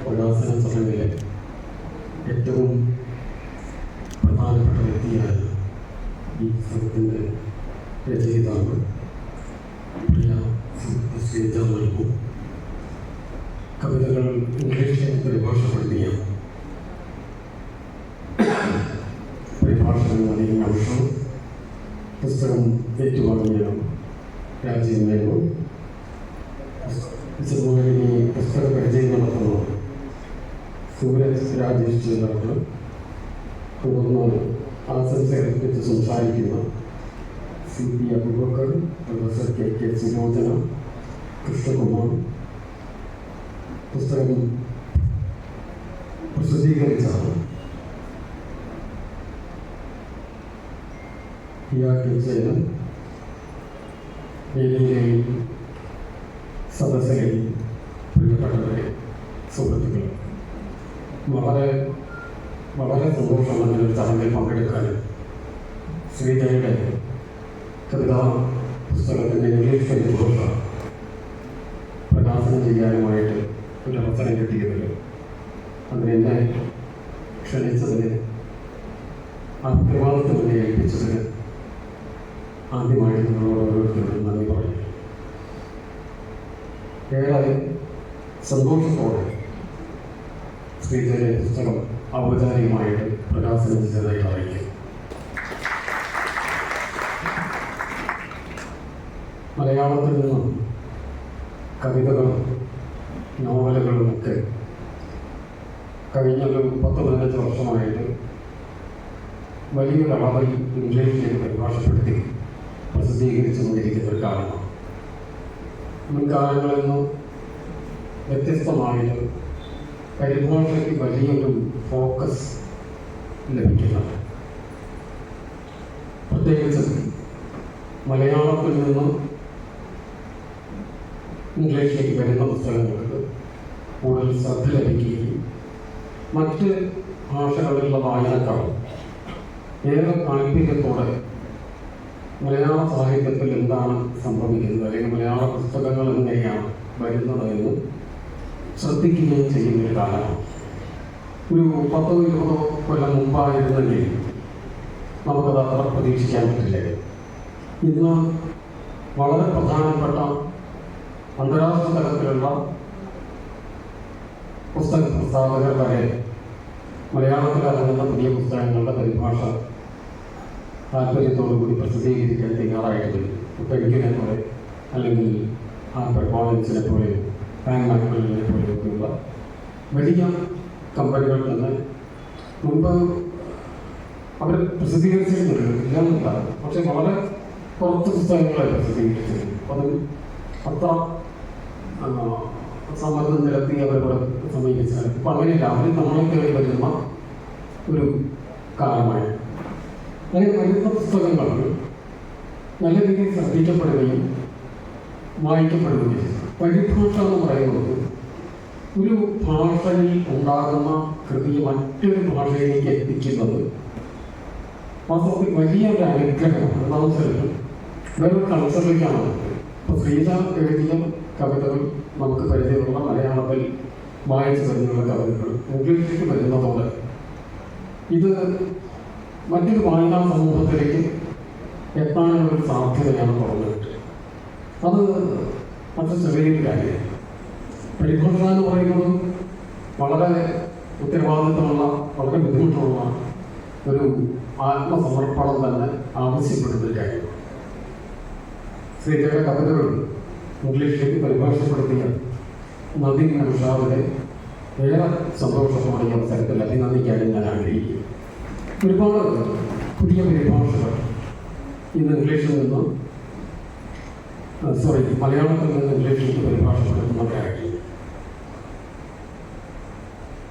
പ്രകാശന ചടങ്ങിലെ ഏറ്റവും പ്രധാനപ്പെട്ട വ്യക്തിയായ ഈ പുസ്തകത്തിൻ്റെ രചയിതാവ് പ്രിയ ശ്രീജ നൽകും. കവിതകൾ ഇംഗ്ലീഷിൽ പരിഭാഷപ്പെടുത്തിയ പരിഭാഷകൻ നൽകിയ അംശം പുസ്തകം ഏറ്റുവാങ്ങിയ രാജീവ് മേനോൻ വിശദമായി പുസ്തക പരിചയം നടത്തുന്നു സൂരജ് രാജേഷ് ഡോക്ടർ. തുടർന്ന് ആശംസകളെക്കുറിച്ച് സംസാരിക്കുന്ന C P Abubakar, professor K K Sulochana, Krishnakumar. പുസ്തകം പ്രസിദ്ധീകരിച്ചാണ് ചേരൻ വേദിയിലെയും സദസ്സിലെയും പ്രിയപ്പെട്ടവരെ, സുഹൃത്തുക്കൾ, വളരെ വളരെ സന്തോഷമാണ് ഒരു ചടങ്ങിൽ പങ്കെടുക്കാൻ. ശ്രീജയുടെ കവിതാ പുസ്തകത്തിൻ്റെ ഇംഗ്ലീഷ് പരിഭാഷ പ്രകാശനം ചെയ്യാനുമായിട്ട് ഒരു അവസരം കിട്ടിയതിൽ അതിനെന്നെ ക്ഷണിച്ചതിന്, ആ ഉത്തരവാദിത്വം എന്നെ ഏൽപ്പിച്ചതിന് ആദ്യമായിട്ട് നിങ്ങളോട് ഓരോരുത്തരും നന്ദി പറയും. ഏറെ സന്തോഷത്തോടെ ശ്രീജയുടെ പുസ്തകം ഔപചാരികമായിട്ട് പ്രകാശനം ചെയ്തതായിട്ട് അറിയിക്കും. മലയാളത്തിൽ നിന്നും കവിതകളും നോവലുകളുമൊക്കെ കഴിഞ്ഞൊരു 10-15 വർഷമായിട്ട് വലിയൊരു അളവിൽ ഇംഗ്ലീഷിലേക്ക് പരിഭാഷപ്പെടുത്തി പ്രസിദ്ധീകരിച്ചുകൊണ്ടിരിക്കുന്ന ഒരു കാലമാണ്. മുൻകാലങ്ങളിൽ നിന്നും വ്യത്യസ്തമായിട്ട് പരിഭാഷയ്ക്ക് വലിയൊരു ഫോക്കസ് ലഭിക്കുന്നുണ്ട്. പ്രത്യേകിച്ച് മലയാളത്തിൽ നിന്നും ഇംഗ്ലീഷിലേക്ക് വരുന്ന പുസ്തകങ്ങൾക്ക് കൂടുതൽ ശ്രദ്ധ ലഭിക്കുകയും മറ്റ് ഭാഷകളിലുള്ള വായനക്കാർ ഏറെ താല്പര്യത്തോടെ മലയാള സാഹിത്യത്തിൽ എന്താണ് സംഭവിക്കുന്നത്, അല്ലെങ്കിൽ മലയാള പുസ്തകങ്ങൾ എങ്ങനെയാണ് വരുന്നത് എന്ന് ശ്രദ്ധിക്കുകയും ചെയ്യുന്ന ഒരു കാലമാണ്. ഒരു 10-20 കൊല്ലം മുമ്പായിരുന്നെങ്കിൽ നമുക്കത് അത്ര പ്രതീക്ഷിക്കാൻ പറ്റില്ല. ഇന്ന് വളരെ പ്രധാനപ്പെട്ട അന്താരാഷ്ട്ര തലത്തിലുള്ള പുസ്തക പ്രസ്താവകർ വരെ മലയാളത്തിൽ ഇറങ്ങുന്ന പുതിയ പുസ്തകങ്ങളുടെ പരിഭാഷ താല്പര്യത്തോടു കൂടി പ്രസിദ്ധീകരിക്കാൻ തയ്യാറായിട്ട് വരും. പെൻഗ്വിനെ പോലെ, അല്ലെങ്കിൽ ഹാർപ്പർ കോളിൻസിനെ പോലെയോ പാൻ മാക്ബലിനെ പോലെയൊക്കെയുള്ള വലിയ കമ്പനികൾ തന്നെ മുമ്പ് അവർ പ്രസിദ്ധീകരിച്ചിരുന്നില്ല, പക്ഷെ വളരെ കുറച്ച് പുസ്തകങ്ങളെ പ്രസിദ്ധീകരിച്ചിരുന്നു. അത് അത്ര സമ്മർദ്ദം നിരത്തി അവരോട് സമീപിച്ചാൽ ഇപ്പം അങ്ങനെയല്ല. അവർ നമ്മളെ കയറി വരുന്ന ഒരു കാലമായി അങ്ങനെ വരുന്ന പുസ്തകങ്ങൾ നല്ല രീതിയിൽ ശ്രദ്ധിക്കപ്പെടുകയും വായിക്കപ്പെടുകയും. പരിഭാഷ എന്ന് പറയുന്നത് ഒരു ഭാഷയിൽ ഉണ്ടാകുന്ന കൃതി മറ്റൊരു ഭാഷയിലേക്ക് എത്തിക്കുന്നത് വാസ്തവത്തിൽ വലിയൊരു അനുഗ്രഹമാണ്. ഒന്നാമത്തെ വേറൊരു കൾച്ചറിലേക്കാണ്. ഇപ്പോൾ ശ്രീജ എഴുതിയ കവിതകൾ നമുക്ക് പരിചയമുള്ള മലയാളത്തിൽ വായിച്ചു വരുന്നുള്ള കവിതകൾ ഇംഗ്ലീഷിലേക്ക് വരുന്നതോടെ ഇത് മറ്റൊരു വായനാ സമൂഹത്തിലേക്ക് എത്താനുള്ളൊരു സാധ്യതയാണ് തുറന്നിട്ട്. അത് ചെറിയൊരു കാര്യമാണ്. പരിഭാഷ എന്ന് പറയുന്നത് വളരെ ഉത്തരവാദിത്തമുള്ള, വളരെ ബുദ്ധിമുട്ടുള്ള ഒരു ആത്മസമർപ്പണം തന്നെ ആവശ്യപ്പെടുന്ന ഒരു കാര്യമാണ്. ശ്രീജയുടെ കവിതകൾ ഇംഗ്ലീഷിലേക്ക് പരിഭാഷപ്പെടുത്തിയ നദീം നൗഷാദിനെ ഏറെ സന്തോഷത്തോടെ ഈ അവസരത്തിൽ അഭിനന്ദിക്കാനും ഞാൻ ആഗ്രഹിക്കുന്നു. ഒരുപാട് പുതിയ പരിഭാഷകൾ ഇന്ന് ഇംഗ്ലീഷിൽ നിന്നും മലയാളത്തിൽ നിന്ന് ഇംഗ്ലീഷിലേക്ക് പരിഭാഷപ്പെടുത്തുന്നവരാക്കി.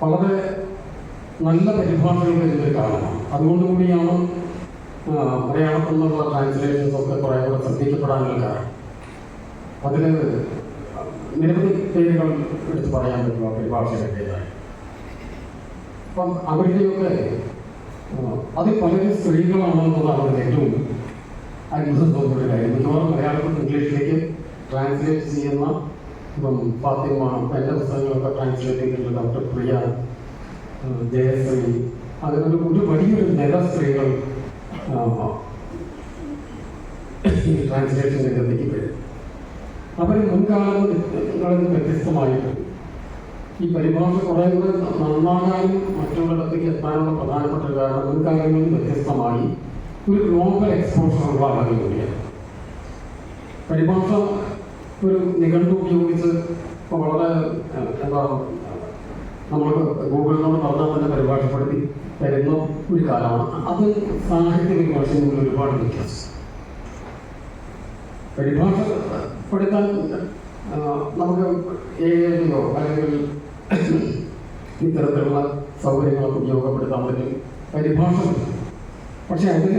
വളരെ നല്ല പരിഭാഷകൾ വരുന്നൊരു കാലമാണ്. അതുകൊണ്ടുകൂടിയാണ് മലയാളത്തിൽ നിന്നുള്ള ട്രാൻസ്ലേഷൻസ് ഒക്കെ കുറേ കൂടെ ശ്രദ്ധിക്കപ്പെടാനുള്ള കാരണം. അതിൽ നിരവധി പേരുകൾ എടുത്ത് പറയാൻ പറ്റും ആ പരിഭാഷകളുടേതായി. അപ്പം അവരുടെയൊക്കെ അതിൽ പലരും സ്ത്രീകളാണെന്നതാണ് അതിൽ ഏറ്റവും അത്ഭുതം തോന്നുന്ന കാര്യം. മിക്കവാറും മലയാളത്തിൽ ഇംഗ്ലീഷിലേക്ക് ട്രാൻസ്ലേറ്റ് ചെയ്യുന്ന ഇപ്പം ഫാത്തിമ, എൻ്റെ പുസ്തകങ്ങളൊക്കെ ട്രാൻസ്ലേറ്റ് ചെയ്തിട്ടുള്ള ഡോക്ടർ പ്രിയ, ജയശ്രീ, അങ്ങനെ ഒരു വലിയൊരു നില സ്ത്രീകൾ ഈ ട്രാൻസ്ലേഷൻ രംഗത്തേക്ക് വരും. അവർ മുൻകാലങ്ങളിൽ വ്യത്യസ്തമായിട്ട് ഈ പരിഭാഷ കുറേ കൂടെ നന്നാകാനും മറ്റുള്ളിടത്തേക്ക് എത്താനുള്ള പ്രധാനപ്പെട്ട കാരണം മുൻകാലങ്ങളിൽ വ്യത്യസ്തമായി ഒരു ഗ്ലോബൽ എക്സ്പോഷറുള്ള ആളുകൾ കൂടിയാണ്. പരിഭാഷ ഒരു നിഘണ്ടു ഉപയോഗിച്ച് വളരെ എന്താ നമ്മൾക്ക് ഗൂഗിളിനോട് പറഞ്ഞാൽ തന്നെ പരിഭാഷപ്പെടുത്തി തരുന്ന ഒരു കാലമാണ്. അത് സാഹിത്യ പരിഭാഷയിൽ നിന്ന് ഒരുപാട് വ്യത്യാസം. പരിഭാഷപ്പെടുത്താൻ നമുക്ക് ഏതോ അല്ലെങ്കിൽ ഇത്തരത്തിലുള്ള സൗകര്യങ്ങളൊക്കെ ഉപയോഗപ്പെടുത്താൻ പറ്റും പരിഭാഷ. പക്ഷെ അതിൽ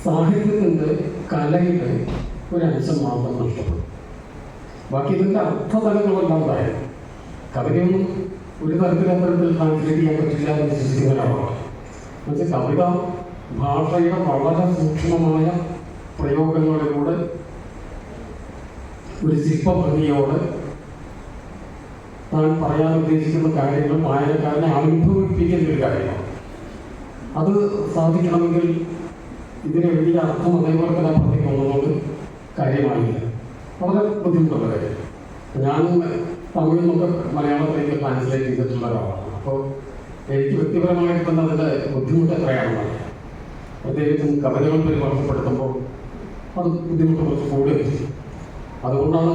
സാഹിത്യത്തിൻ്റെ കലയുടെ ഒരംശം മാത്രം നഷ്ടപ്പെടും. ബാക്കി ഇതിൻ്റെ അർത്ഥതലങ്ങളെല്ലാം ഉണ്ടായിരുന്നു. കവിതയൊന്നും ഒരു തരത്തിൽ ട്രാൻസ്ലേറ്റ് ചെയ്യാൻ പറ്റില്ല എന്ന് വിശ്വസിക്കുന്ന ഒരാളാണ്. എന്നുവെച്ചാൽ കവിത ഭാഷയുടെ വളരെ സൂക്ഷ്മമായ പ്രയോഗങ്ങളിലൂടെ ഒരു ശില്പഭംഗിയോട് താൻ പറയാൻ ഉദ്ദേശിക്കുന്ന കാര്യങ്ങൾ വായനക്കാരനെ അനുഭവിപ്പിക്കുന്ന ഒരു കാര്യമാണ്. അത് സാധിക്കണമെങ്കിൽ ഇതിന് വലിയ അർത്ഥം അതേപോലെ തന്നെ പറഞ്ഞിട്ടുള്ളതുകൊണ്ട് കാര്യമായില്ല. വളരെ ബുദ്ധിമുട്ടുള്ള കാര്യം. ഞാൻ തമിഴിൽ നിന്നൊക്കെ മലയാളത്തിലേക്ക് ട്രാൻസ്ലേറ്റ് ചെയ്തിട്ടുള്ള ഒരാളാണ്. അപ്പോൾ എനിക്ക് വ്യക്തിപരമായിട്ട് തന്നെ അതിൻ്റെ ബുദ്ധിമുട്ട് എത്രയാണെന്ന് അറിയാം. പ്രത്യേകിച്ചും കവിതകൾ പരിഭാഷപ്പെടുത്തുമ്പോൾ അത് ബുദ്ധിമുട്ട് കുറച്ച് കൂടുകയും ചെയ്യും. അതുകൊണ്ടാണ്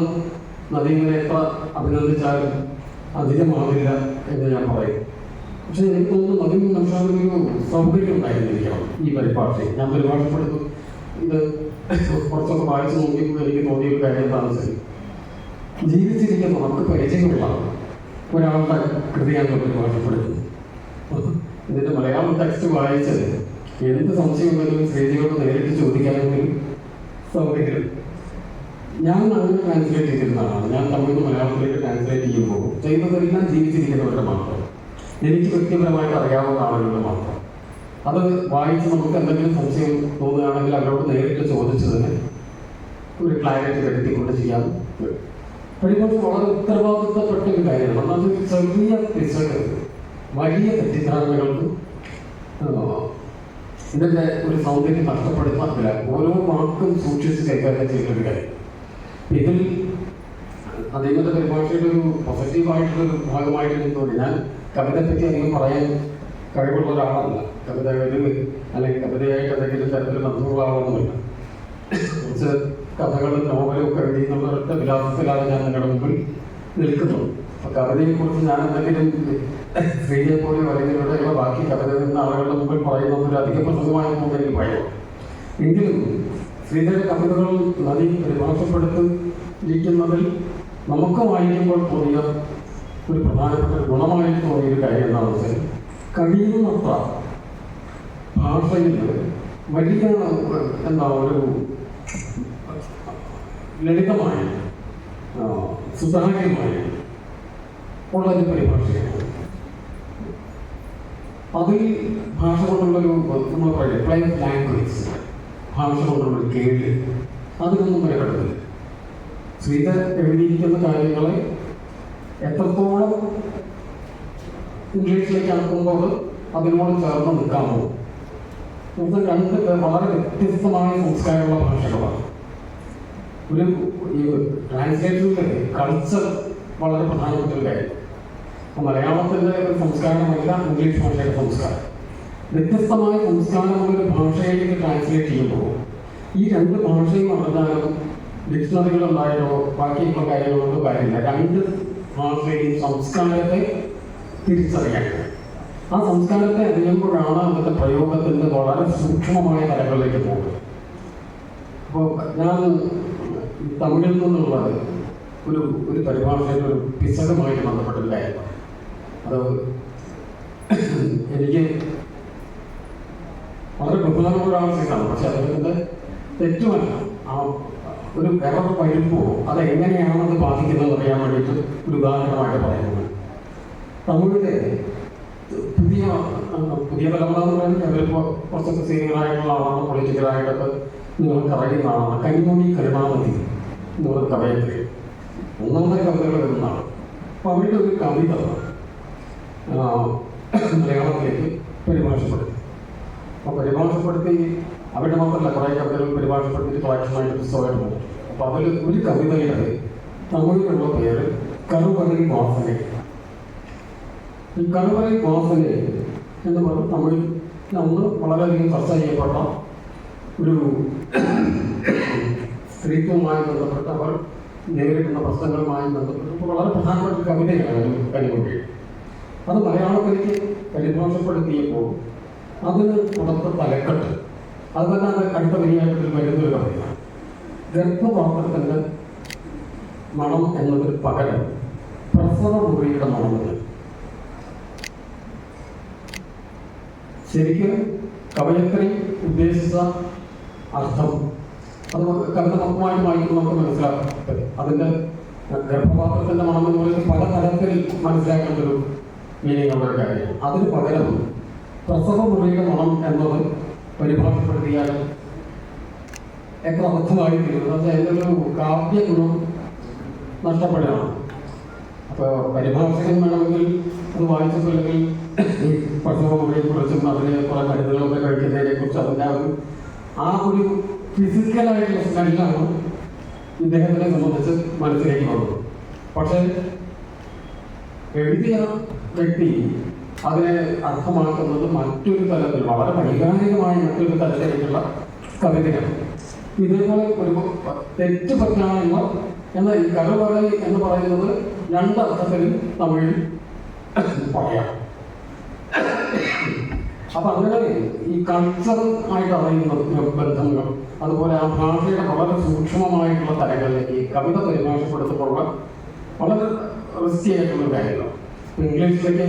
നദീമിനെ എത്ര അഭിനന്ദിച്ചാലും അധികമാവില്ല എന്ന് ഞാൻ പറയും. പക്ഷേ എനിക്ക് തോന്നുന്നു നദീം നൗഷാദിനൊരു സൗകര്യം ഉണ്ടായിരുന്നിരിക്കണം ഈ പരിഭാഷയിൽ. ഞാൻ പരിഭാഷപ്പെടുത്തും ഇത് കുറച്ചൊക്കെ വായിച്ച് നോക്കിയപ്പോൾ എനിക്ക് തോന്നിയ ഒരു കാര്യം എന്താണെന്ന് വെച്ചാൽ ജീവിച്ചിരിക്കുന്ന നമുക്ക് പരിചയമുള്ള ഒരാളുടെ കൃതിയാണ് പരിഭാഷപ്പെടുത്തുന്നത്. ഇതിൻ്റെ മലയാളം ടെക്സ്റ്റ് വായിച്ചത് എന്ത് സംശയമുണ്ടെങ്കിലും ശ്രീജിയോട് നേരിട്ട് ചോദിക്കാനൊരു സൗകര്യം. ഞാൻ അങ്ങനെ ട്രാൻസ്ലേറ്റ് ചെയ്തിരുന്നതാണ്. ഞാൻ തമിഴ് മലയാളത്തിലേക്ക് ട്രാൻസ്ലേറ്റ് ചെയ്യുമ്പോൾ ചെയ്യുന്നതെല്ലാം ജീവിച്ചിരിക്കുന്നവരുടെ മാത്രം, എനിക്ക് വ്യക്തിപരമായിട്ട് അറിയാവുന്ന ആളുകളുടെ മാത്രം. അത് വായിച്ച് നമുക്ക് എന്തെങ്കിലും സംശയം തോന്നുകയാണെങ്കിൽ അവരോട് നേരിട്ട് ചോദിച്ചതിന് ഒരു ക്ലാരിറ്റി വരുത്തിക്കൊണ്ട് ചെയ്യാൻ പരിഭാഷ വളരെ ഉത്തരവാദിത്തപ്പെട്ട ഒരു കാര്യമാണ്. അത് ചെറിയ പിശക് വലിയ തെറ്റിദ്ധാരണകൾക്ക് ഇതിൻ്റെ ഒരു സൗന്ദര്യം നഷ്ടപ്പെടുത്താറില്ല. ഓരോ വാക്കും സൂക്ഷിച്ച് കൈകാര്യം ചെയ്യുന്ന ഒരു കാര്യം. ഇതിൽ അദ്ദേഹത്തിൻ്റെ പരിഭാഷയുടെ ഒരു പോസിറ്റീവായിട്ടുള്ളൊരു ഭാഗമായിട്ട് എനിക്ക് തോന്നി. ഞാൻ കവിതയെപ്പറ്റി അധികം പറയാൻ കഴിവുള്ള ഒരാളല്ല. കവിത അല്ലെങ്കിൽ കവിതയായിട്ട് എന്തെങ്കിലും തരത്തിൽ ബന്ധമുള്ളതാവുന്നില്ല. കുറച്ച് കഥകളും നോവലും ഒക്കെ എഴുതിയെന്നുള്ള ഒറ്റ വിലാസത്തിലാണ് ഞാൻ നിങ്ങളുടെ മുമ്പിൽ നിൽക്കുന്നത്. അപ്പോൾ കവിതയെക്കുറിച്ച് ഞാൻ എന്തെങ്കിലും ശ്രീയെ പോലെയോ അല്ലെങ്കിൽ ഇവിടെയുള്ള ബാക്കി കവിത എന്ന ആളുകളുടെ മുമ്പിൽ പറയുന്നതൊരു അധിക പ്രസംഗമായ മുമ്പ് എനിക്ക് ഭയം. എങ്കിലും ശ്രീധര കവിതകൾ നദി പരിഭാഷപ്പെടുത്തിയിരിക്കുന്നതിൽ നമുക്ക് വായിക്കുമ്പോൾ തോന്നിയ ഒരു പ്രധാനപ്പെട്ട ഗുണമായിട്ട് തോന്നിയൊരു കാര്യം എന്താണെന്ന് വെച്ചാൽ കഴിയുന്നത്ര ഭാഷയിൽ വലിയ എന്താ ഒരു ലളിതമായി സുതാര്യമായി ഉള്ളൊരു പരിഭാഷയാണ്. അതിൽ ഭാഷ കൊണ്ടുള്ളൊരു നമ്മൾ പറയില്ലേ പ്ലെയിൻ ലാംഗ്വേജ്, ഭാഷ കൊണ്ടുള്ളൊരു കേൾവി, അതിനൊന്നും മെനക്കെടുത്തില്ല. ശ്രീധർ എഴുതിയിരിക്കുന്ന കാര്യങ്ങളെ എത്രത്തോളം ഇംഗ്ലീഷിലേക്ക് ആക്കുമ്പോൾ അതിനോട് ചേർന്ന് നിൽക്കാമോ. നമുക്ക് രണ്ട് വളരെ വ്യത്യസ്തമായ സംസ്കാരമുള്ള ഭാഷകളാണ്. ഒരു ഈ ട്രാൻസ്ലേഷനിൽ കൾച്ചർ വളരെ പ്രധാനപ്പെട്ട ഒരു കാര്യം. മലയാളത്തിൻ്റെ ഒരു സംസ്കാരമല്ല ഇംഗ്ലീഷ് ഭാഷയുടെ സംസ്കാരം. വ്യത്യസ്തമായ സംസ്കാരമുള്ളൊരു ഭാഷയിലേക്ക് ട്രാൻസ്ലേറ്റ് ചെയ്യുമ്പോൾ ഈ രണ്ട് ഭാഷയും അറിഞ്ഞാലും ഡിക്ഷണറികളുണ്ടായാലോ ബാക്കിയുള്ള കാര്യങ്ങളൊന്നും കാര്യമില്ല. രണ്ട് ഭാഷയും സംസ്കാരത്തെ തിരിച്ചറിയാൻ, ആ സംസ്കാരത്തെ അറിയുമ്പോഴാണ് അതിൻ്റെ പ്രയോഗത്തിൻ്റെ വളരെ സൂക്ഷ്മമായ തലങ്ങളിലേക്ക് പോകുന്നത്. അപ്പോൾ ഞാൻ തമിഴിൽ നിന്നുള്ള ഒരു പരിഭാഷയുടെ ഒരു പിശകുമായിട്ട് ബന്ധപ്പെട്ടൊരു കാര്യമാണ്. അത് എനിക്ക് വളരെ ബഹുമാനമുള്ള ആവശ്യമാണ്. പക്ഷെ അദ്ദേഹത്തിൻ്റെ തെറ്റുമല്ല, ആ ഒരു എറർ വരുമ്പോൾ അതെങ്ങനെയാണത് ബാധിക്കുന്നത് അറിയാൻ വേണ്ടിയിട്ട് ഒരു ഉദാഹരണമായിട്ട് പറയുന്നത്. തമിഴിലെ പുതിയ തലമുറ എന്ന് പറയുന്നത് അവരിപ്പോൾ കുറച്ചൊക്കെ സീനിയറായിട്ടുള്ള ആളാണ്, പൊളിറ്റിക്കലായിട്ടൊക്കെ നിങ്ങൾക്ക് അറിയുന്ന ആളാണ്. കനിമൊഴി കരുണാമതി എന്ന് പറയുന്ന കവയത്രി. ഒന്നാമത്തെ കവിതകൾ വരുന്നതാണ്. അപ്പോൾ അവരുടെ ഒരു കവിത മലയാളത്തിലേക്ക് പരിഭാഷപ്പെടുത്തി. അപ്പോൾ പരിഭാഷപ്പെടുത്തി അവരുടെ മാത്രമല്ല കുറേ കവിതകൾ പരിഭാഷപ്പെടുത്തി കളക്ഷനായിട്ട് പുസ്തകമായിട്ട് പോകും. അപ്പോൾ അതിൽ ഒരു കവിതയുടെ തമിഴിലുള്ള പേര് കറുവറൈ വാസന. ഈ കറുവറൈ വാസന എന്ന് പറഞ്ഞ തമിഴിൽ അന്ന് വളരെയധികം ചർച്ച ചെയ്യപ്പെട്ട ഒരു സ്ത്രീത്വവുമായി ബന്ധപ്പെട്ട് അവർ നേരിടുന്ന പ്രശ്നങ്ങളുമായി ബന്ധപ്പെട്ട് വളരെ പ്രധാനപ്പെട്ട കവിതയാണ് കരിമുട്ടി. അത് മലയാളത്തിലേക്ക് പരിഭാഷപ്പെടുത്തിയപ്പോൾ അതിന് പുറത്ത് തലക്കെട്ട് അത് തന്നെ അത് അടുത്ത വരിയായിട്ട് വരുന്നൊരു കവിതയാണ്. ഗർഭപാത്രത്തിൻ്റെ മണം എന്നതിന് പകരം പ്രസവ മുറിയുടെ മണമെന്ന്. ശരിക്കും കവയത്രി ഉദ്ദേശിച്ച അർത്ഥം അത് കവിത മൊത്തമായിട്ട് വായിക്കുമ്പോൾ നമുക്ക് മനസ്സിലാക്കാം. അതിൻ്റെ ഗർഭപാത്രത്തിൻ്റെ മണം എന്ന് പറയുന്നത് പല തരത്തിൽ മനസ്സിലാക്കേണ്ട ഒരു മീനിങ് ഉള്ള ഒരു കാര്യമാണ്. അതിന് പകരം പ്രസവ മുറിയുടെ മണം എന്നത് പരിഭാഷപ്പെടുത്തിയാൽ എത്ര അബദ്ധമായി തീരുന്നത്. അത് അതിൻ്റെ ഒരു കാവ്യ ഗുണം നഷ്ടപ്പെടുകയാണ്. അപ്പോൾ പരിഭാഷകൻ വേണമെങ്കിൽ അത് വായിച്ചിട്ടില്ലെങ്കിൽ ഈ പ്രസവ മുറിയെക്കുറിച്ചും അതിനെ കുറേ മരുന്നുകളൊക്കെ കഴിക്കുന്നതിനെക്കുറിച്ചും അതിൻ്റെ ആ ഒരു ഫിസിക്കലായിട്ടുള്ള സ്മെല്ലാണ് ഇദ്ദേഹത്തിനെ സംബന്ധിച്ച് മനസ്സിലേക്ക് വന്നത്. പക്ഷേ എഴുതിയ വ്യക്തി അതിനെ അർത്ഥമാക്കുന്നത് മറ്റൊരു തലത്തിൽ വളരെ വൈകാരികമായ മറ്റൊരു തലത്തിലേക്കുള്ള കവിതയാണ്. ഇതേപോലെ ഒരു തെറ്റ് പറ്റാനുള്ള എന്നാൽ ഈ കറുവറൈ എന്ന് പറയുന്നത് രണ്ടർത്ഥത്തിലും തമിഴിൽ പറയാം. അപ്പം അങ്ങനെ ഈ കൾച്ചർ ആയിട്ട് അറിയുന്ന ബന്ധങ്ങൾ അതുപോലെ ആ ഭാഷയുടെ വളരെ സൂക്ഷ്മമായിട്ടുള്ള തലങ്ങളിലേക്ക് കവിത പരിഭാഷപ്പെടുത്തുമ്പോൾ വളരെ റിസ്കി ആയിട്ടുള്ള കാര്യങ്ങളാണ്. ഇംഗ്ലീഷിലേക്ക്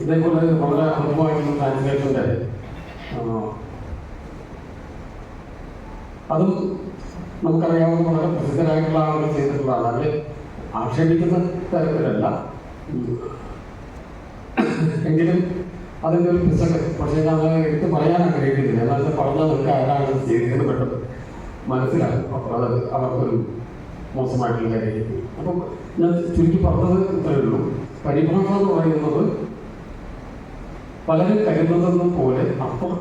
ഇതേപോലെ വളരെ അർത്ഥമായിട്ടുള്ള ട്രാൻസ്ലേഷൻ്റെ അതും നമുക്കറിയാവുന്ന വളരെ പ്രസിദ്ധരായിട്ടുള്ള ആളുകൾ ചെയ്തിട്ടുള്ളതാണ്. അത് ആക്ഷേപിക്കുന്ന തരത്തിലല്ല, എങ്കിലും അതിൻ്റെ ഒരു പിസക്ക് പക്ഷേ ഞാൻ എടുത്ത് പറയാൻ ആഗ്രഹിക്കുന്നില്ല. എന്നാൽ പറഞ്ഞാൽ നമുക്ക് ആരാണ് ചെയ്തിരിക്കുന്നത് പെട്ടെന്ന് മനസ്സിലാകും. അപ്പോൾ അത് അവർക്കൊരു മോശമായിട്ടുള്ള കാര്യമായിരിക്കും. അപ്പം ഞാൻ ചുരുക്കി പറഞ്ഞത് ഇത്രയേ ഉള്ളൂ. പരിഭാഷ എന്ന് പറയുന്നത് പലരും കരുതുന്നത് പോലെ അപ്പം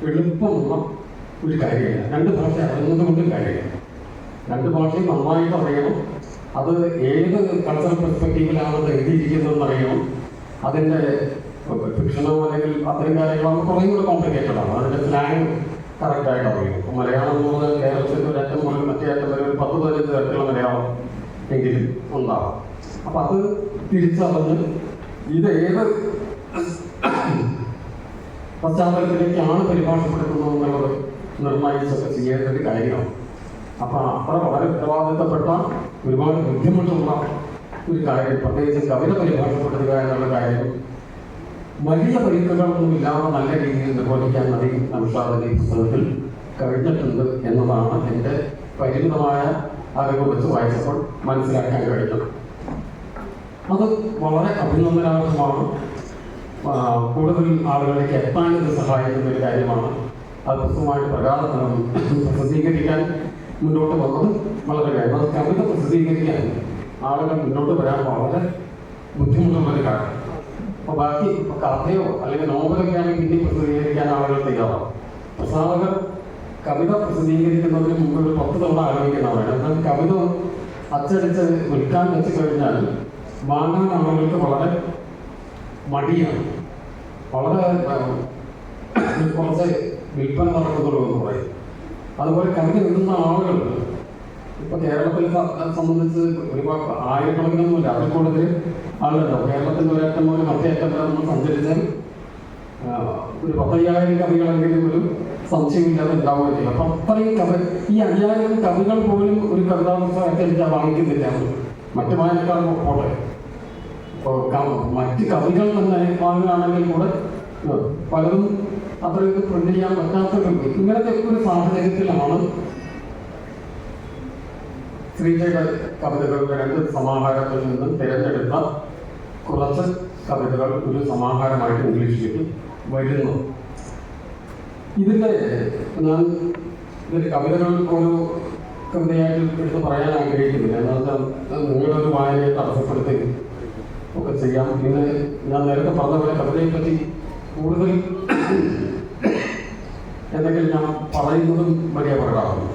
എളുപ്പമുള്ള ഒരു കാര്യമില്ല. രണ്ട് ഭാഷ അറിയുന്നത് കൊണ്ടും കാര്യമില്ല. രണ്ട് ഭാഷയും നന്നായിട്ട് അറിയണം. അത് ഏത് കൾച്ചറൽ പെർസ്പെക്റ്റീവിലാണ് എഴുതിയിരിക്കുന്നതെന്ന് അറിയണം. അതിൻ്റെ ഫിക്ഷനോ അല്ലെങ്കിൽ അത്തരം കാര്യങ്ങളാകുമ്പോൾ കുറേ കൂടെ കോംപ്ലിക്കേറ്റഡ് ആണ്. അതിൻ്റെ സ്ലാങ് കറക്റ്റായിട്ട് അറിയും. ഇപ്പോൾ മലയാളം എന്ന് പറഞ്ഞാൽ കേരളത്തിൽ ഒരറ്റം മുതൽ മറ്റേ അറ്റം വരെ ഒരു 10-15 തരത്തിലുള്ള മലയാളം എങ്കിലും ഉണ്ടാവാം. അപ്പം അത് തിരിച്ചറിഞ്ഞ് ഇത് ഏത് പശ്ചാത്തലത്തിലേക്കാണ് പരിഭാഷപ്പെടുത്തുന്നത് എന്നുള്ളത് നിർണ്ണയിച്ചൊക്കെ ചെയ്യേണ്ട ഒരു കാര്യമാണ്. അപ്പം അത്ര വളരെ ഉത്തരവാദിത്തപ്പെട്ട ഒരുപാട് ബുദ്ധിമുട്ടുള്ള ഒരു കാര്യം, പ്രത്യേകിച്ച് കവിത പരിഭാഷപ്പെടുത്തുക എന്നുള്ള കാര്യം വലിയ പരിക്കുകളൊന്നും ഇല്ലാതെ നല്ല രീതിയിൽ നിർവഹിക്കാൻ മതി നൗഷാദിന്റെ പുസ്തകത്തിൽ കഴിഞ്ഞിട്ടുണ്ട് എന്നതാണ് എൻ്റെ പരിമിതമായ അറിവ് വെച്ച് വായിച്ചപ്പോൾ മനസ്സിലാക്കാൻ കഴിഞ്ഞത്. അത് വളരെ അഭിനന്ദനാർഹമാണ്. കൂടുതൽ ആളുകളിലേക്ക് എത്താൻ ഇത് സഹായിക്കുന്ന ഒരു കാര്യമാണ്. അത് പുസ്തകമായിട്ട് പ്രസിദ്ധീകരിക്കാൻ മുന്നോട്ട് വന്നത് വളരെ കാര്യം. അത് കവിത പ്രസിദ്ധീകരിക്കാൻ ആളുകൾ മുന്നോട്ട് വരാൻ വളരെ ബുദ്ധിമുട്ടുള്ളൊരു കാര്യം. അപ്പോൾ ബാക്കി കഥയോ അല്ലെങ്കിൽ നോവലൊക്കെ ആണെങ്കിൽ പിന്നെ പ്രസിദ്ധീകരിക്കാൻ ആളുകൾ തയ്യാറാവും. പ്രസാധകർ കവിത പ്രസിദ്ധീകരിക്കുന്നതിന് മുമ്പ് ഒരു 10 തവണ ആലോചിക്കുന്നവരാണ്. എന്നാൽ കവിത അച്ചടിച്ച് വിൽക്കാൻ വെച്ച് കഴിഞ്ഞാൽ വാങ്ങാൻ ആളുകൾക്ക് വളരെ മടിയാണ്. വളരെ കുറച്ച് വിൽപ്പന നടക്കുന്നുള്ളൂ എന്ന് പറയും. അതുപോലെ കവിത എഴുതുന്ന ആളുകൾ ഇപ്പൊ കേരളത്തിൽ സംബന്ധിച്ച് ഒരുപാട് ആയിരക്കണക്കിനൊന്നുമില്ല, അതിൽ കൂടുതൽ ആളുകളുണ്ടാവും. കേരളത്തിൻ്റെ ഒരറ്റം മുതൽ മറ്റേ അറ്റം വരെ നമ്മൾ സഞ്ചരിച്ചാൽ ഒരു 10,000 കവികളെങ്കിലും ഒരു സംശയമില്ലാതെ ഉണ്ടാവുകയില്ല. അപ്പം അത്രയും ഈ 5,000 കവികൾ പോലും ഒരു കവിതാ പുസ്തകത്തെ എനിക്ക് വാങ്ങിക്കുന്നില്ല. മറ്റു വായനക്കാർ പോട്ടെ, ഇപ്പോൾ മറ്റ് കവികൾ തന്നെ വാങ്ങുകയാണെങ്കിൽ കൂടെ പലതും അത്രയും പ്രിന്റ് ചെയ്യാൻ പറ്റാത്തവരുണ്ട്. ഇങ്ങനത്തെ ഒരു സാഹചര്യത്തിലാണ് ശ്രീജയുടെ കവിതകളുടെ 2 സമാഹാരത്തിൽ നിന്നും തിരഞ്ഞെടുത്ത കുറച്ച് കവിതകൾ ഒരു സമാഹാരമായിട്ട് ഇംഗ്ലീഷിലേക്ക് വരുന്നു. ഇതിൻ്റെ ഞാൻ ഇതിൻ്റെ കവിതകൾ ഒരു കവിതയായിട്ട് എടുത്ത് പറയാൻ ആഗ്രഹിക്കുന്നില്ല. എന്താണെന്ന് വെച്ചാൽ നിങ്ങളൊരു വായനയെ തടസ്സപ്പെടുത്തി ഒക്കെ ചെയ്യാം. പിന്നെ ഞാൻ നേരത്തെ പറഞ്ഞ പോലെ കവിതയെ പറ്റി കൂടുതൽ എന്തെങ്കിലും ഞാൻ പറയുന്നതും വലിയ അപകടമാണ്.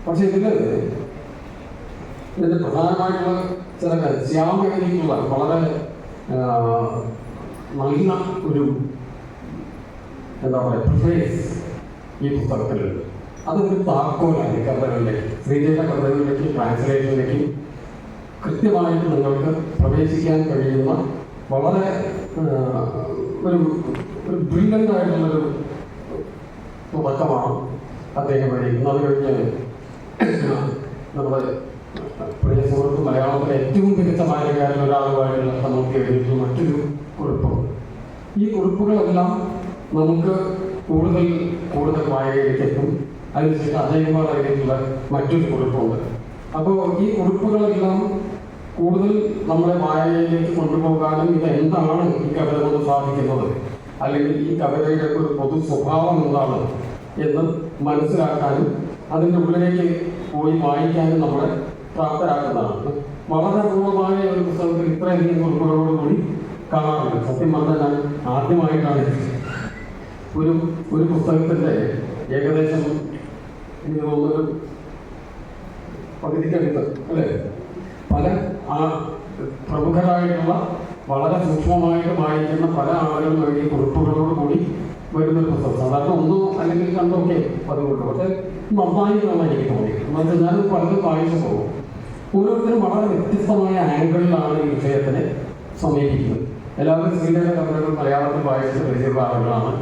പക്ഷെ ഇതിൻ്റെ പ്രധാനമായിട്ടുള്ള ചില ശ്യാമേഖലയ്ക്കുള്ള വളരെ നല്ല ഒരു എന്താ പറയുക പ്രിഫേസ് ഈ പുസ്തകത്തിലുണ്ട്. അതൊരു താക്കോലാണ് കവിതകളിലേക്ക്, ശ്രീജയുടെ കവിതകളിലേക്ക്, ട്രാൻസ്ലേഷനിലേക്ക് കൃത്യമായിട്ട് നിങ്ങൾക്ക് പ്രവേശിക്കാൻ കഴിയുന്ന വളരെ ഒരു ബ്രില്യൻ്റ് ആയിട്ടുള്ളൊരു തുടക്കമാണ് അദ്ദേഹം വഴിക്കുന്നത്. അത് കഴിഞ്ഞ് നമ്മുടെ പ്രിയ സുഹൃത്ത് മലയാളത്തിലെ ഏറ്റവും മികച്ച വായനക്കാരിൽ ഒരാളുമായിട്ടുള്ള നമുക്ക് എഴുതിയിട്ടുള്ള മറ്റൊരു കുറിപ്പുണ്ട്. ഈ കുറിപ്പുകളെല്ലാം നമുക്ക് കൂടുതൽ വായനയിലേക്ക് എത്തും. അതിനുശേഷം അജയ്കുമാർ എഴുതിയിട്ടുള്ള മറ്റൊരു കുറിപ്പുണ്ട്. അപ്പോൾ ഈ കുറിപ്പുകളെല്ലാം കൂടുതൽ നമ്മളെ വായനയിലേക്ക് കൊണ്ടുപോകാനും ഇത് എന്താണ് ഈ കവിത കൊണ്ട് സാധിക്കുന്നത്, അല്ലെങ്കിൽ ഈ കവിതയുടെ ഒരു പൊതു സ്വഭാവം എന്താണ് എന്ന് മനസ്സിലാക്കാനും അതിൻ്റെ ഉള്ളിലേക്ക് പോയി വായിക്കാനും നമ്മളെ പ്രാപ്തരാക്കുന്നതാണ്. വളരെ അപൂർവമായ ഒരു പുസ്തകത്തിൽ ഇത്രയധികം കുറിപ്പുകളോടുകൂടി കാണാറില്ല. സത്യം പറഞ്ഞാൽ ഞാൻ ആദ്യമായിട്ടാണ് ഒരു പുസ്തകത്തിൻ്റെ ഏകദേശം എനിക്ക് തോന്നുന്നൊരു പകുതിക്കടുത്ത് അല്ലേ പല പ്രമുഖരായിട്ടുള്ള വളരെ സൂക്ഷ്മമായിട്ട് വായിക്കുന്ന പല ആളുകളും വേണ്ടി കുറിപ്പുകളോട് കൂടി വരുന്നൊരു പുസ്തകം. സാധാരണ ഒന്നോ അല്ലെങ്കിൽ രണ്ടോ ഒക്കെ പതിവുള്ളൂ. പക്ഷെ നന്നായി എന്നാണ് എനിക്ക് തോന്നി. എന്നുവെച്ചാൽ ഞാൻ പലതും വായിച്ചു പോകും. ഓരോരുത്തരും വളരെ വ്യത്യസ്തമായ ആംഗിളിലാണ് ഈ വിഷയത്തിനെ സമീപിക്കുന്നത്. എല്ലാവരും ശ്രീലങ്ക കവിതകൾ മലയാളത്തിൽ വായിച്ച പരിചയമുള്ള ആളുകളാണ്.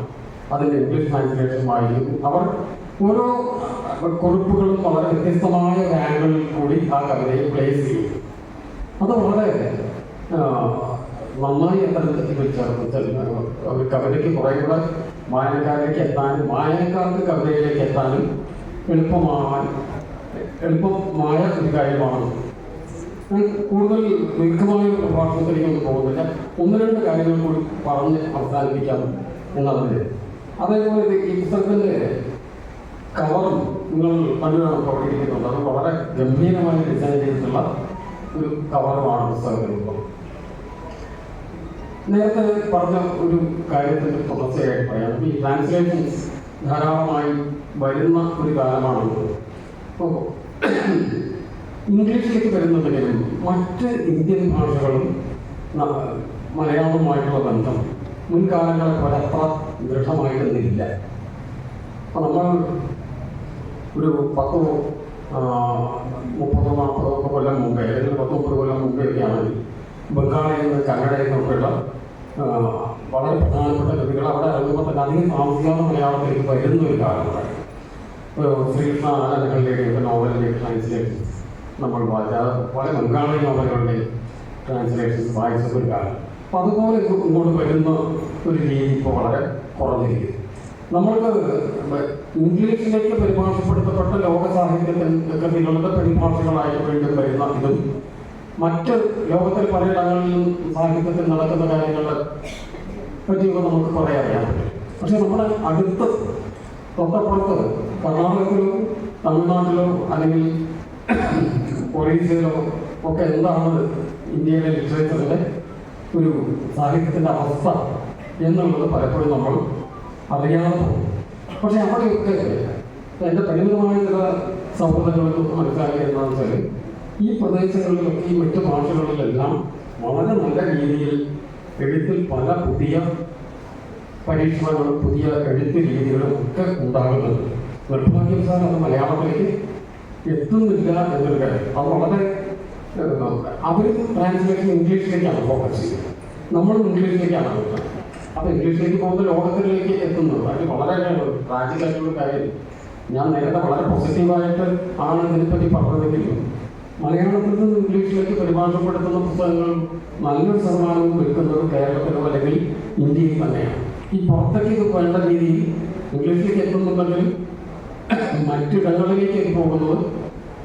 അതിൻ്റെ ഇംഗ്ലീഷ് ട്രാൻസ്ലേഷൻ വായിക്കുന്നു. അവർ ഓരോ കുറിപ്പുകളും വളരെ വ്യത്യസ്തമായ ഒരു ആംഗിളിൽ കൂടി ആ കവിതയെ പ്ലേസ് ചെയ്യും. അത് വളരെ നന്നായി ഒരു കവിതയ്ക്ക് കുറേ കൂടെ വായനക്കാരിലേക്ക് എത്താനും വായനക്കാർക്ക് കവിതയിലേക്ക് എത്താനും എളുപ്പമായ ഒരു കാര്യമാണ്. കൂടുതൽ ദീർഘമായ ഒരു പ്രഭാഷണത്തിലേക്കൊന്നും പോകുന്നില്ല. ഒന്ന് രണ്ട് കാര്യങ്ങൾ കൂടി പറഞ്ഞ് അവസാനിപ്പിക്കാം എന്നതിൽ. അതേപോലെ ഈ പുസ്തകത്തിൻ്റെ കവറും നിങ്ങൾ കണ്ടുകാണും പ്രവർത്തിക്കുന്നുണ്ട്. അത് വളരെ ഗംഭീരമായി ഡിസൈൻ ചെയ്തിട്ടുള്ള ഒരു കവറുമാണ് പുസ്തകത്തിലുള്ളത്. നേരത്തെ പറഞ്ഞ ഒരു കാര്യത്തിൻ്റെ തുടർച്ചയായിട്ട് പറയാം. ഈ ട്രാൻസ്ലേഷൻസ് ധാരാളമായി വരുന്ന ഒരു കാലമാണുള്ളത്. അപ്പോൾ ഇംഗ്ലീഷിലേക്ക് വരുന്നുണ്ടെങ്കിലും മറ്റ് ഇന്ത്യൻ ഭാഷകളും മലയാളവുമായിട്ടുള്ള ബന്ധം മുൻകാലങ്ങളെ പോലെ അത്ര ദൃഢമായിട്ടൊന്നില്ല. അപ്പോൾ നമ്മൾ ഒരു 10, 30, 40 കൊല്ലം മുമ്പേ അല്ലെങ്കിൽ 10-30 കൊല്ലം മുമ്പേ ഒക്കെയാണ് ബംഗാളിൽ നിന്ന് കന്നഡയിൽ നിന്നൊക്കെയുള്ള വളരെ പ്രധാനപ്പെട്ട കൃതികൾ അവിടെ ഇറങ്ങുമ്പോൾ തന്നെ അധികം താമസിക്കാതെ മലയാളത്തിലേക്ക് വരുന്ന ഒരു കാലമാണ്. ശ്രീകൃഷ്ണ ആനന്ദകളുടെയൊക്കെ നോവലിൻ്റെ ട്രാൻസ്ലേഷൻസ് നമ്മൾ വായിച്ച പല ബംഗാളി നോവലുകളുടെ ട്രാൻസ്ലേഷൻസ് വായിച്ച ഒരു കാലം. അപ്പം അതുപോലെ ഇങ്ങോട്ട് വരുന്ന ഒരു രീതി ഇപ്പോൾ വളരെ കുറഞ്ഞിരിക്കുന്നു. നമ്മൾക്ക് ഇംഗ്ലീഷിലേക്ക് പരിഭാഷപ്പെടുത്തപ്പെട്ട ലോക സാഹിത്യത്തിൻ്റെ കൃതികളുടെ പരിഭാഷകളായിട്ട് വീണ്ടും വരുന്ന ഇതും മറ്റ് ലോകത്തിൽ പലയിടങ്ങളിലും സാഹിത്യത്തിൽ നടക്കുന്ന കാര്യങ്ങളെ പറ്റിയൊക്കെ നമുക്ക് കുറേ അറിയാൻ പറ്റും. പക്ഷെ നമ്മുടെ അടുത്ത് തൊട്ടപ്പുറത്ത് കർണാടകത്തിലോ തമിഴ്നാട്ടിലോ അല്ലെങ്കിൽ ഒറീസയിലോ ഒക്കെ എന്താണ് ഇന്ത്യയിലെ ലിറ്ററേച്ചറിൻ്റെ ഒരു സാഹിത്യത്തിൻ്റെ അവസ്ഥ എന്നുള്ളത് പലപ്പോഴും നമ്മൾ അറിയാതെ പോകും. പക്ഷെ അവിടെയൊക്കെ എൻ്റെ പരിമിതമായ ചില സൗഹൃദങ്ങളിൽ മനസ്സിലാക്കിയതെന്ന് വെച്ചാൽ ഈ പ്രദേശങ്ങളിലൊക്കെ ഈ മറ്റു ഭാഷകളിലെല്ലാം വളരെ നല്ല രീതിയിൽ എഴുത്തിൽ പല പുതിയ പരീക്ഷണങ്ങളും പുതിയ എഴുത്ത് രീതികളും ഒക്കെ ഉണ്ടാകുന്നുണ്ട്. നിർഭാഗ്യവശാൽ അത് മലയാളത്തിലേക്ക് എത്തുന്നില്ല എന്നൊരു കാര്യം. അത് വളരെ അവർ ട്രാൻസ്ലേഷൻ ഇംഗ്ലീഷിലേക്കാണ് ഫോക്കസ് ചെയ്യുന്നത്, നമ്മളും ഇംഗ്ലീഷിലേക്കാണ് നോക്കുന്നത്. അപ്പോൾ ഇംഗ്ലീഷിലേക്ക് പോകുന്ന ലോകത്തിലേക്ക് എത്തുന്നത് അതിന് വളരെ ട്രാജിക്കായിട്ടുള്ള കാര്യം. ഞാൻ നേരത്തെ വളരെ പോസിറ്റീവായിട്ട് ആണ് ഇതിനെപ്പറ്റി പറഞ്ഞതെങ്കിലും മലയാളത്തിൽ നിന്ന് ഇംഗ്ലീഷിലേക്ക് പരിഭാഷപ്പെടുത്തുന്ന പുസ്തകങ്ങൾ നല്ലൊരു ശതമാനവും വിൽക്കുന്നത് കേരളത്തിലോ അല്ലെങ്കിൽ ഇന്ത്യയിൽ തന്നെയാണ്. ഈ പുറത്തേക്ക് ഇത് വേണ്ട രീതിയിൽ ഇംഗ്ലീഷിലേക്ക് എത്തുന്നുണ്ടെങ്കിൽ മറ്റിടങ്ങളിലേക്ക് പോകുന്നത്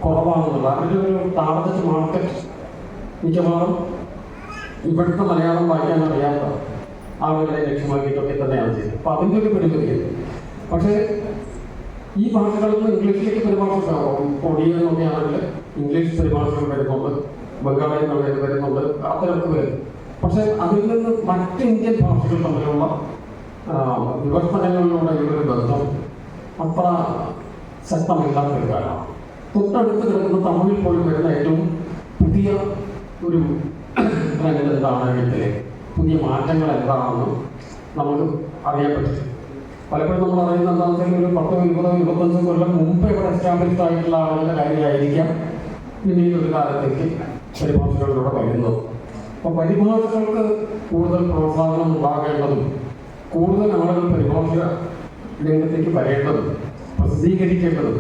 കുറവാണെന്നുള്ള അതിൻ്റെ ഒരു ടാർഗറ്റ് മാർക്കറ്റ് മിക്കവാറും ഇവിടുത്തെ മലയാളം വായിക്കാൻ അറിയാത്ത ആളുകളെ ലക്ഷ്യമാക്കിയിട്ടൊക്കെ തന്നെയാണ് ചെയ്യുന്നത്. അപ്പം അതിൻ്റെ ഒരു പരിമിതിയുണ്ട്. പക്ഷേ ഈ ഭാഷകളിൽ നിന്ന് ഇംഗ്ലീഷിലേക്ക് പരിഭാഷ ഒഡിയ എന്നൊക്കെയാണെങ്കിൽ ഇംഗ്ലീഷ് പരിഭാഷകൾ വരുന്നുണ്ട്, ബംഗാളി വരുന്നുണ്ട്, അത്തരത്തിൽ വരും. പക്ഷെ അതിൽ നിന്ന് മറ്റ് ഇന്ത്യൻ ഭാഷകൾ തമ്മിലുള്ള വിവർത്തനങ്ങളിലൂടെ ഒരു ബന്ധം അത്ര ശക്തമില്ലാത്ത ഒരു കാലമാണ്. തൊട്ടടുത്ത് കിടക്കുന്ന തമിഴിൽ പോലും വരുന്ന ഏറ്റവും പുതിയ ഒരു ട്രെൻഡ് എന്താണ്, എഴുത്തിലെ പുതിയ മാറ്റങ്ങൾ എന്താണെന്ന് നമുക്ക് അറിയാൻ പറ്റും. പലപ്പോഴും നമ്മൾ അറിയുന്ന എന്താണെന്ന് വെച്ചാൽ ഒരു 10, 20, 25 കൊല്ലം മുമ്പ് ഇവിടെ എസ്റ്റാബ്ലിഷ്ഡ് ആയിട്ടുള്ള ആളുകളുടെ കാര്യമായിരിക്കാം പിന്നീട് ഒരു കാലത്തേക്ക് പരിഭാഷകളിലൂടെ വരുന്നത്. അപ്പോൾ പരിഭാഷകൾക്ക് കൂടുതൽ പ്രോത്സാഹനം ഉണ്ടാകേണ്ടതും കൂടുതൽ ആളുകൾ പരിഭാഷ രംഗത്തേക്ക് വരേണ്ടതും പ്രസിദ്ധീകരിക്കേണ്ടതും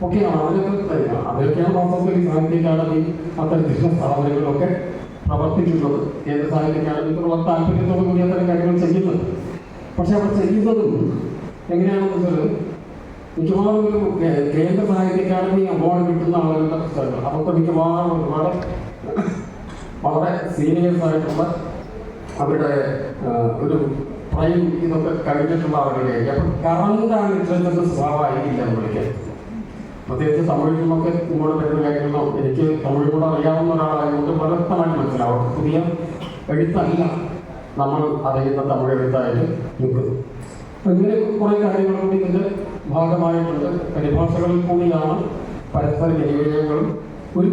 ഒക്കെയാണ്. അതിലൊക്കെയാണ് വാസ്തവത്തിൽ സാഹിത്യ അക്കാദമി അത്തരത്തിലുള്ള സ്ഥാപനങ്ങളിലൊക്കെ പ്രവർത്തിക്കുന്നത്. കേന്ദ്ര സാഹിത്യ അക്കാദമിക്കുള്ള താല്പര്യത്തോടു കൂടി അത്തരം കാര്യങ്ങൾ ചെയ്യുന്നത്. പക്ഷെ അവർ ചെയ്യുന്നതും എങ്ങനെയാണെന്ന് വെച്ചാൽ മിക്കവാറും ഒരു കേന്ദ്ര സാഹിത്യ അക്കാദമി അവാർഡ് കിട്ടുന്ന ആളുകളുടെ പുസ്തകങ്ങൾ അവർക്ക് മിക്കവാറും ഒരുപാട് വളരെ സീനിയേഴ്സ് ആയിട്ടുള്ള അവരുടെ ഒരു പ്രൈം ഇതൊക്കെ കഴിഞ്ഞിട്ടുള്ള ആളുകളിലേക്ക്. അപ്പം കറണ്ട് ആ ലിറ്ററേച്ചറിന്റെ സ്വഭാവമായിരിക്കില്ല എന്ന് വിളിക്കാൻ. പ്രത്യേകിച്ച് തമിഴിൽ നിന്നൊക്കെ ഇങ്ങോട്ട് വരുന്ന കാര്യങ്ങളോ എനിക്ക് തമിഴ് കൂടെ അറിയാവുന്ന ഒരാളായതുകൊണ്ട് വ്യക്തമായിട്ട് മനസ്സിലാവും. പുതിയ എഴുത്തല്ല നമ്മൾ അറിയുന്ന തമിഴ് എഴുത്തായിട്ട് നിൽക്കുന്നു. ഇങ്ങനെ കുറേ കാര്യങ്ങൾ കൂടി ഇതിൻ്റെ ഭാഗമായിട്ടുണ്ട്. പരിഭാഷകളിൽ കൂടിയാണ് പരസ്പര വിനിയോഗങ്ങളും ഒരു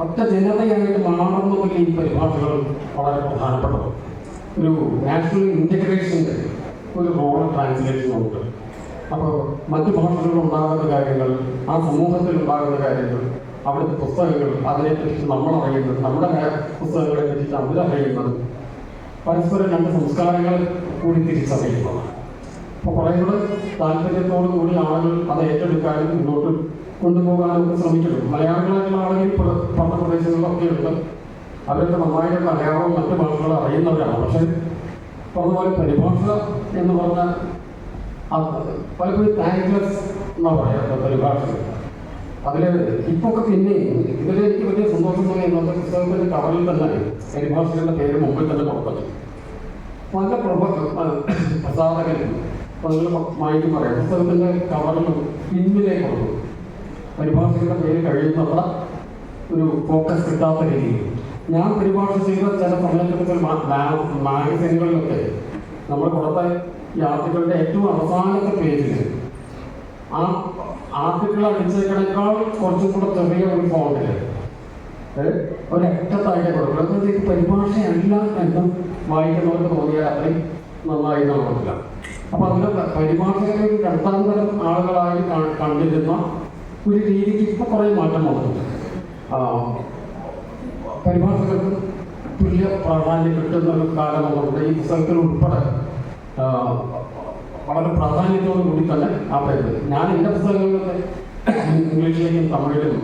ഒറ്റ ജനതയായിട്ട് മാറുന്നതിൽ ഈ പരിഭാഷകൾ വളരെ പ്രധാനപ്പെട്ടത്. ഒരു നാഷണൽ ഇൻ്റഗ്രേഷൻ്റെ ഒരു റോൾ ട്രാൻസ്ലേഷനുണ്ട്. അപ്പോൾ മറ്റു ഭാഷകളിൽ ഉണ്ടാകുന്ന കാര്യങ്ങൾ, ആ സമൂഹത്തിൽ ഉണ്ടാകുന്ന കാര്യങ്ങൾ, അവിടുത്തെ പുസ്തകങ്ങൾ, അതിനെപ്പറ്റി നമ്മൾ അറിയുന്നത്, നമ്മുടെ പുസ്തകങ്ങളെ പറ്റിയിട്ട് അവരറിയുന്നത്, പരസ്പരം രണ്ട് സംസ്കാരങ്ങളെ കൂടി തിരിച്ചറിയുന്നതാണ്. അപ്പോൾ കുറേ കൂടെ താല്പര്യത്തോടു കൂടി ആളുകൾ അത് ഏറ്റെടുക്കാനും മുന്നോട്ട് കൊണ്ടുപോകാനും ഒക്കെ ശ്രമിക്കുന്നു. മലയാളികളായിട്ടുള്ള ആളുകൾ പല പ്രദേശങ്ങളിലൊക്കെ ഉണ്ട്. അവരൊക്കെ നന്നായിട്ട് മലയാളവും മറ്റു ഭാഷകളും അറിയുന്നവരാണ്. പക്ഷേ പറഞ്ഞതുപോലെ പരിഭാഷ എന്ന് പറഞ്ഞാൽ പലപ്പോഴും താങ്ക്ലെസ് എന്നാണ് പറയാം പരിഭാഷ. അതിൽ ഇപ്പോൾ ഒക്കെ പിന്നെയും ഇതിലെനിക്ക് വലിയ സന്തോഷം തോന്നി. ഇന്നത്തെ പുസ്തകത്തിൻ്റെ കവറിൽ തന്നെ പരിഭാഷകളുടെ പേര് മുമ്പിൽ തന്നെ കൊടുത്തത് നല്ല പ്രസാധകരും. അപ്പോൾ നിങ്ങൾ മാറ്റി പറയാം, പുസ്തകത്തിൻ്റെ കവറിൽ പിന്നിലേക്ക് കൊടുക്കും പരിഭാഷകളുടെ പേര് കഴിയുന്നത്ര ഒരു ഫോക്കസ് കിട്ടാത്ത രീതിയിൽ. ഞാൻ പരിഭാഷ ചെയ്ത ചില സമയത്തൊക്കെ മാഗസിനുകളിലൊക്കെ നമ്മൾ കൊടുത്ത ഈ ആർട്ടിക്കിളിൻ്റെ ഏറ്റവും അവസാനത്തെ പേജിൽ ആ ആർട്ടിക്കിൾ അടിച്ചേക്കണേക്കാൾ കുറച്ചും കൂടെ ചെറിയ ഒരു ഫോണ്ടിൽ ഒരൊറ്റത്തായിട്ട് കൊടുക്കുന്നത്. ഇത് പരിഭാഷയല്ല എന്ന് വായിക്കുന്നവർക്ക് തോന്നിയാൽ അത്രയും നന്നായി നമുക്കില്ല. അപ്പം അതിൻ്റെ പരിഭാഷയെ ഒരു രണ്ടാം തരം ആളുകളായി കണ്ടിരുന്ന ഒരു രീതിക്ക് ഇപ്പോൾ കുറേ മാറ്റം വന്നിട്ടുണ്ട്. പരിഭാഷകർക്ക് തുല്യ പ്രാധാന്യം കിട്ടുന്ന ഒരു കാലം വന്നിട്ടുണ്ട്. ഈ പുസ്തകത്തിൽ ഉൾപ്പെടെ വളരെ പ്രാധാന്യത്തോടു കൂടി തന്നെ ആ പേര് ഞാൻ എൻ്റെ പുസ്തകങ്ങളിലൊക്കെ ഇംഗ്ലീഷിലേക്കും തമിഴിലും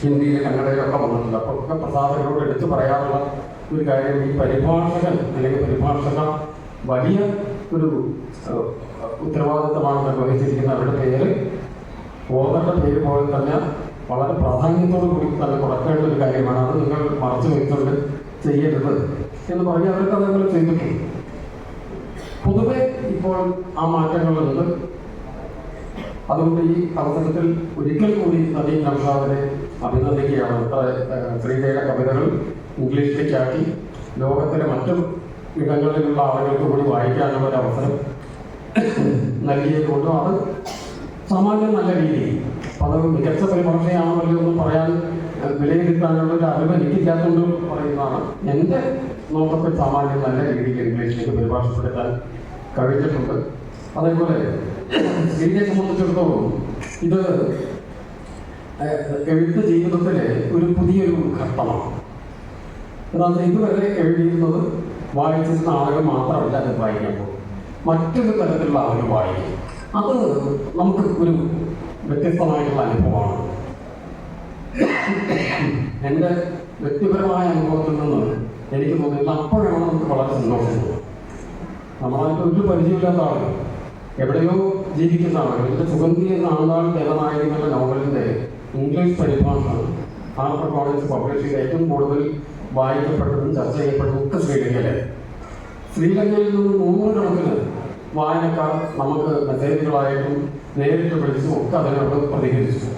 ഹിന്ദിയിലും കന്നഡയിലൊക്കെ വന്നിട്ടുണ്ട്. അപ്പോൾ ഒക്കെ പ്രസാധകരോട് എടുത്തു പറയാനുള്ള ഒരു കാര്യം, ഈ പരിഭാഷകൻ അല്ലെങ്കിൽ പരിഭാഷക വലിയ ഒരു ഉത്തരവാദിത്തമാണ് നിർവഹിച്ചിരിക്കുന്ന അവരുടെ പേര് ഓതറുടെ പേര് പോലെ തന്നെ വളരെ പ്രാധാന്യത്തോടു കൂടി തന്നെ കൊടുക്കേണ്ട ഒരു കാര്യമാണ്. അത് നിങ്ങൾ മറച്ചു വെച്ചുകൊണ്ട് ചെയ്യരുത് എന്ന് പറഞ്ഞ് അവർക്ക് അതേപോലെ ചെയ്തിട്ടുണ്ട്. പൊതുവെ ഇപ്പോൾ ആ മാറ്റങ്ങളുണ്ട്. അതുകൊണ്ട് ഈ അവസരത്തിൽ ഒരിക്കൽ കൂടി നദീം നൗഷാദിനെ അഭിനന്ദിക്കുകയാണ്. ശ്രീദേവിയുടെ കവിതകൾ ഇംഗ്ലീഷിലേക്കാക്കി ലോകത്തിലെ മറ്റു ഇടങ്ങളിലുള്ള ആളുകൾക്ക് കൂടി വായിക്കാനുള്ള ഒരു അവസരം നൽകിയതുകൊണ്ടും അത് സാമാന്യം നല്ല രീതിയിൽ അത് മികച്ച പരിഭാഷയാണല്ലോ എന്ന് പറയാൻ വിലയിരുത്താനുള്ള ഒരു അറിവ് എനിക്കില്ലാത്തതുകൊണ്ട് പറയുന്നതാണ്. എൻ്റെ നോക്കത്തിൽ സാമാന്യം നല്ല രീതിയിൽ ഇംഗ്ലീഷിലേക്ക് പരിഭാഷപ്പെടുത്താൻ കഴിഞ്ഞിട്ടുണ്ട്. അതേപോലെ ശ്രീനെ സംബന്ധിച്ചിടത്തോളം ഇത് എഴുത്ത് ജീവിതത്തിലെ ഒരു പുതിയൊരു ഘട്ടമാണ്. എന്നാൽ ഇതുവരെ എഴുതിയിരുന്നത് വായിച്ചിരുന്ന ആളുകൾ മാത്രമല്ല അത് വായിക്കാൻ പോകും, മറ്റൊരു തരത്തിലുള്ള ആളുകൾ വായിക്കും. അത് നമുക്ക് ഒരു വ്യത്യസ്തമായിട്ടുള്ള അനുഭവമാണ്. എൻ്റെ വ്യക്തിപരമായ അനുഭവത്തിൽ നിന്ന് എനിക്ക് തോന്നിയത് അപ്പോഴാണ് നമുക്ക് വളരെ സന്തോഷം. നമ്മളായിട്ട് ഒരു പരിചയമില്ലാത്ത ആളുകൾ, എവിടെയോ ജീവിക്കുന്ന ആളുകൾ. എൻ്റെ സുഗന്ധി എന്ന ആണ്ടാൾ ദേവനായകങ്ങളുടെ നോവലിൻ്റെ ഇംഗ്ലീഷ് പരിഭാഷ ഹാർപ്പർ കോളേജ് പബ്ലിഷ് ചെയ്ത് ഏറ്റവും കൂടുതൽ വായിക്കപ്പെട്ടതും ചർച്ച ചെയ്യപ്പെട്ടതും ഒക്കെ ശ്രീലങ്കയിലെ. ശ്രീലങ്കയിൽ നിന്ന് 100 കണക്കിന് വായനക്കാർ നമുക്ക് മെസ്സേജുകളായിട്ടും നേരിട്ട് വിളിച്ചും ഒക്കെ അതിനോട് പ്രതികരിച്ചു.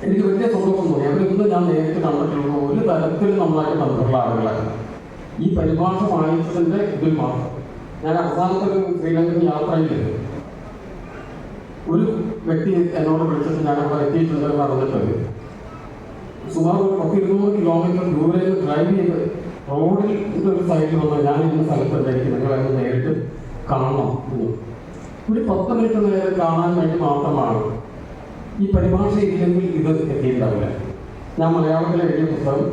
എനിക്ക് വലിയ സന്തോഷം തോന്നി. അവരിന്ന് ഞാൻ നേരിട്ട് കണ്ടിട്ടുള്ള ഒരു തരത്തിൽ നന്നായിട്ട് ബന്ധമുള്ള ആളുകളല്ല. ഈ പരിഭാഷ വായിച്ചതിൻ്റെ ഇതിൽ മാത്രം. ഞാൻ അവസാനത്തെ ഒരു ശ്രീലങ്കൻ യാത്രയിൽ ഒരു വ്യക്തി എന്നോട് വിളിച്ചിട്ട് ഞാൻ അവിടെ എത്തിയിട്ടുണ്ടെന്ന് പറഞ്ഞിട്ട് സുമാർ ഒരു 100-200 കിലോമീറ്റർ ദൂരെ ഡ്രൈവ് ചെയ്ത് റോഡിൽ ഒരു സൈഡിൽ വന്ന് ഞാൻ ഇന്ന സ്ഥലത്തുണ്ടായിരിക്കും, നിങ്ങളെന്ന് നേരിട്ട് കാണണം എന്ന്. ഒരു 10 മിനിറ്റ് നേരം കാണാൻ വേണ്ടി മാത്രമാണ്. ഈ പരിഭാഷ ഇല്ലെങ്കിൽ ഇത് എത്തിയിട്ടുണ്ടാവില്ല. ഞാൻ മലയാളത്തിൽ എഴുതിയ പുസ്തകം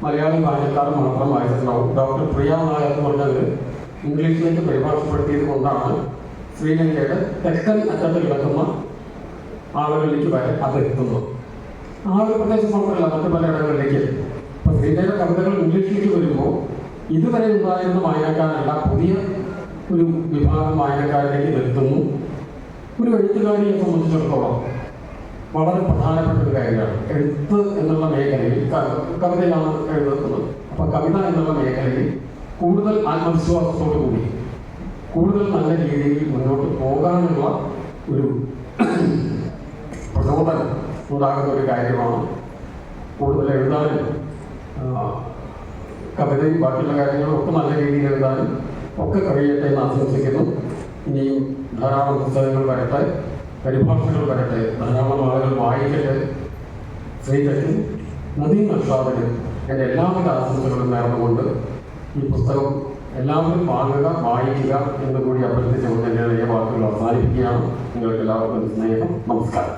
മലയാളി വായനക്കാർ മാത്രം വായിച്ചിട്ടുണ്ടാവും. ഡോക്ടർ പ്രിയ നായർ എന്ന് പറഞ്ഞത് ഇംഗ്ലീഷിലേക്ക് പരിഭാഷപ്പെടുത്തിയത് കൊണ്ടാണ് ശ്രീലങ്കയുടെ തെക്കൻ അറ്റത്ത് കിടക്കുന്ന ആളുകളിലേക്ക് വരെ അത് എത്തുന്നത്. ആ ഒരു പ്രദേശം മാത്രമല്ല, മറ്റു പല ഇടങ്ങളിലേക്ക്. അപ്പം ശ്രീലങ്കയുടെ കവിതകൾ ഇംഗ്ലീഷിലേക്ക് വരുമ്പോൾ ഇതുവരെ ഉണ്ടായിരുന്ന വായനക്കാരല്ല, പുതിയ ഒരു വിഭാഗം വായനക്കാരിലേക്ക് ഇത് എത്തുന്നു. ഒരു എഴുത്തുകാരിയെ സംബന്ധിച്ചിടത്തോളം വളരെ പ്രധാനപ്പെട്ട ഒരു കാര്യമാണ് എഴുത്ത് എന്നുള്ള മേഖലയിൽ. കവിതയാണ് എഴുതുന്നത്. അപ്പം കവിത എന്നുള്ള മേഖലയിൽ കൂടുതൽ ആത്മവിശ്വാസത്തോടു കൂടി കൂടുതൽ നല്ല രീതിയിൽ മുന്നോട്ട് പോകാനുള്ള ഒരു പ്രചോദനം ഉണ്ടാകുന്ന ഒരു കാര്യമാണ്. കൂടുതൽ എഴുതാനും കവിതയും ബാക്കിയുള്ള കാര്യങ്ങളും ഒക്കെ നല്ല രീതിയിൽ എഴുതാനും ഒക്കെ കഴിയട്ടെ എന്ന് ആശംസിക്കുന്നു. ഇനിയും ധാരാളം പുസ്തകങ്ങൾ വരട്ടെ, പരിഭാഷകൾ വരട്ടെ, ധാരാളം ആളുകൾ വായിക്കട്ടെ. ശ്രീധരൻ നദീം നഷാദിന് എൻ്റെ എല്ലാവിധ ആശംസകളും നേർന്നുകൊണ്ട് ഈ പുസ്തകം എല്ലാവരും വാങ്ങുക, വായിക്കുക എന്ന് കൂടി അഭ്യർത്ഥിച്ചുകൊണ്ട് എൻ്റെ വാക്കുകൾ അവസാനിപ്പിക്കുകയാണ്. നിങ്ങൾക്ക് എല്ലാവർക്കും സ്നേഹം, നമസ്കാരം.